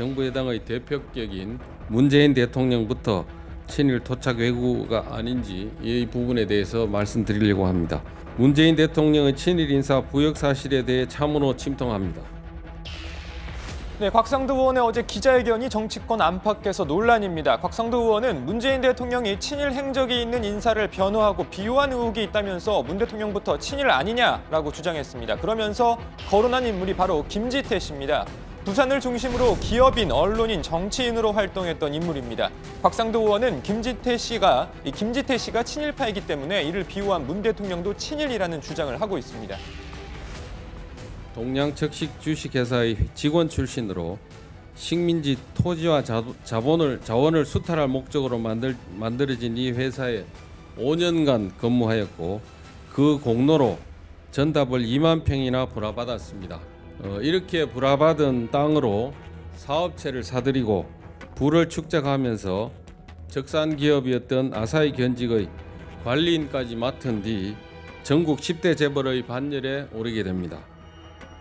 정부 여당의 대표격인 문재인 대통령부터 친일 토착 왜구가 아닌지 이 부분에 대해서 말씀드리려고 합니다. 문재인 대통령의 친일 인사 부역 사실에 대해 참으로 침통합니다. 네, 곽상도 의원의 어제 기자회견이 정치권 안팎에서 논란입니다. 곽상도 의원은 문재인 대통령이 친일 행적이 있는 인사를 변호하고 비호한 의혹이 있다면서 문 대통령부터 친일 아니냐라고 주장했습니다. 그러면서 거론한 인물이 바로 김지태 씨입니다. 부산을 중심으로 기업인, 언론인, 정치인으로 활동했던 인물입니다. 곽상도 의원은 김지태 씨가 친일파이기 때문에 이를 비호한 문 대통령도 친일이라는 주장을 하고 있습니다. 동양적식 주식회사의 직원 출신으로 식민지 토지와 자원을 수탈할 목적으로 만들어진 이 회사에 5년간 근무하였고 그 공로로 전답을 2만 평이나 불화받았습니다. 이렇게 불화받은 땅으로 사업체를 사들이고 부를 축적하면서 적산기업이었던 아사히 견직의 관리인까지 맡은 뒤 전국 10대 재벌의 반열에 오르게 됩니다.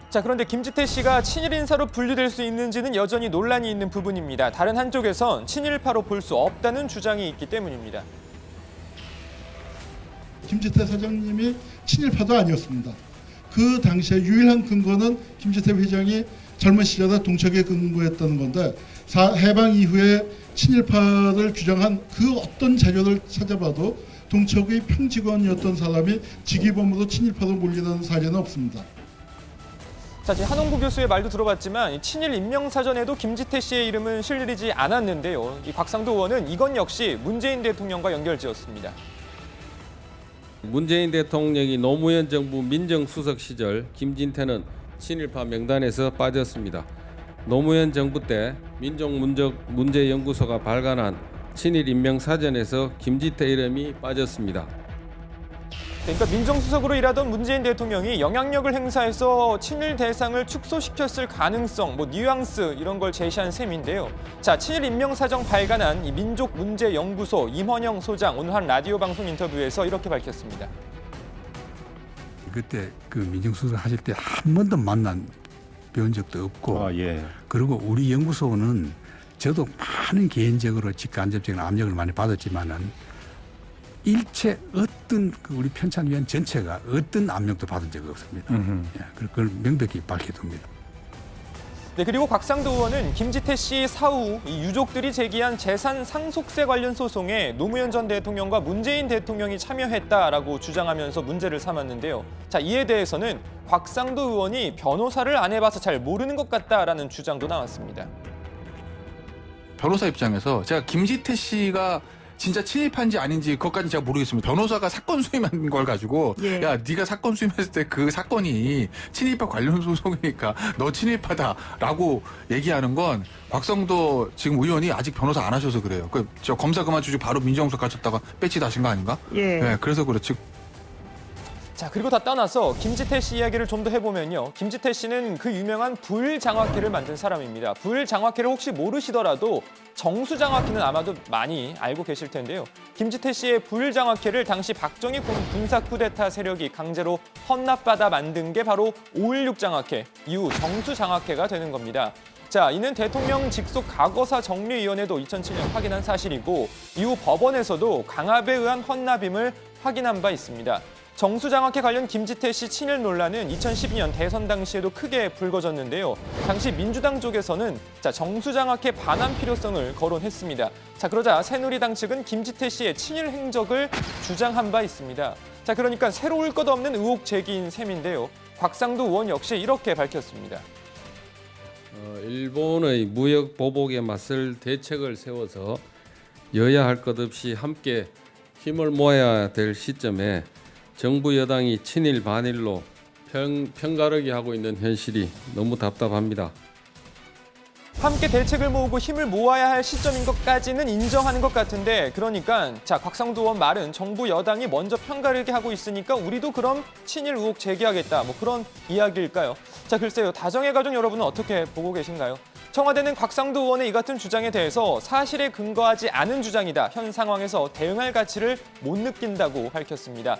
자, 그런데 김지태 씨가 친일 인사로 분류될 수 있는지는 여전히 논란이 있는 부분입니다. 다른 한쪽에선 친일파로 볼 수 없다는 주장이 있기 때문입니다. 김지태 사장님이 친일파도 아니었습니다. 그 당시에 유일한 근거는 김지태 회장이 젊은 시절에 동척에 근무했다는 건데 해방 이후에 친일파를 규정한 그 어떤 자료를 찾아봐도 동척의 평직원이었던 사람이 직위범으로 친일파로 몰리는 사례는 없습니다. 자, 지금 한홍구 교수의 말도 들어봤지만 친일 임명사전에도 김지태 씨의 이름은 실리지 않았는데요. 이 곽상도 의원은 이건 역시 문재인 대통령과 연결지었습니다. 문재인 대통령이 노무현 정부 민정수석 시절 김진태는 친일파 명단에서 빠졌습니다. 노무현 정부 때 민족문제연구소가 발간한 친일 임명사전에서 김지태 이름이 빠졌습니다. 그러니까 민정수석으로 일하던 문재인 대통령이 영향력을 행사해서 친일 대상을 축소시켰을 가능성, 뉘앙스 이런 걸 제시한 셈인데요. 자, 친일 임명사정 발간한 이 민족문제연구소 임헌영 소장 오늘 한 라디오 방송 인터뷰에서 이렇게 밝혔습니다. 그때 그 민정수석 하실 때 한 번도 배운 적도 없고 그리고 우리 연구소는 저도 많은 개인적으로 직간접적인 압력을 많이 받았지만은 일체 어떤 우리 편찬위원 전체가 어떤 압력도 받은 적이 없습니다. 그걸 명백히 밝혀둡니다. 네, 그리고 곽상도 의원은 김지태 씨 사후 이 유족들이 제기한 재산 상속세 관련 소송에 노무현 전 대통령과 문재인 대통령이 참여했다라고 주장하면서 문제를 삼았는데요. 자, 이에 대해서는 곽상도 의원이 변호사를 안 해봐서 잘 모르는 것 같다라는 주장도 나왔습니다. 변호사 입장에서 제가 김지태 씨가 진짜 친일파인지 아닌지 그것까지 제가 모르겠습니다. 변호사가 사건 수임한 걸 가지고 야 네가 사건 수임했을 때 그 사건이 친일파 관련 소송이니까 너 친일파다라고 얘기하는 건 곽상도 지금 의원이 아직 변호사 안 하셔서 그래요. 저 검사 그만두시고 바로 민정수석 가셨다가 배치 다신 거 아닌가? 네, 그래서 그렇지. 자, 그리고 다 떠나서 김지태 씨 이야기를 좀 더 해보면요. 김지태 씨는 그 유명한 불장화키를 만든 사람입니다. 불장화키를 혹시 모르시더라도 정수장화키는 아마도 많이 알고 계실 텐데요. 김지태 씨의 불장화키를 당시 박정희 군사 쿠데타 세력이 강제로 헌납받아 만든 게 바로 5.16 장화키, 이후 정수장화키가 되는 겁니다. 자, 이는 대통령 직속 과거사 정리위원회도 2007년 확인한 사실이고 이후 법원에서도 강압에 의한 헌납임을 확인한 바 있습니다. 정수장학회 관련 김지태 씨 친일 논란은 2012년 대선 당시에도 크게 불거졌는데요. 당시 민주당 쪽에서는 정수장학회 반환 필요성을 거론했습니다. 자, 그러자 새누리당 측은 김지태 씨의 친일 행적을 주장한 바 있습니다. 자, 그러니까 새로울 것 없는 의혹 제기인 셈인데요. 곽상도 의원 역시 이렇게 밝혔습니다. 일본의 무역 보복에 맞설 대책을 세워서 여야 할 것 없이 함께 힘을 모아야 될 시점에 정부 여당이 친일 반일로 편가르기 하고 있는 현실이 너무 답답합니다. 함께 대책을 모으고 힘을 모아야 할 시점인 것까지는 인정하는 것 같은데 그러니까 곽상도 의원 말은 정부 여당이 먼저 편가르기 하고 있으니까 우리도 그럼 친일 의혹 제기하겠다 그런 이야기일까요? 자, 글쎄요. 다정의 가족 여러분은 어떻게 보고 계신가요? 청와대는 곽상도 의원의 이 같은 주장에 대해서 사실에 근거하지 않은 주장이다. 현 상황에서 대응할 가치를 못 느낀다고 밝혔습니다.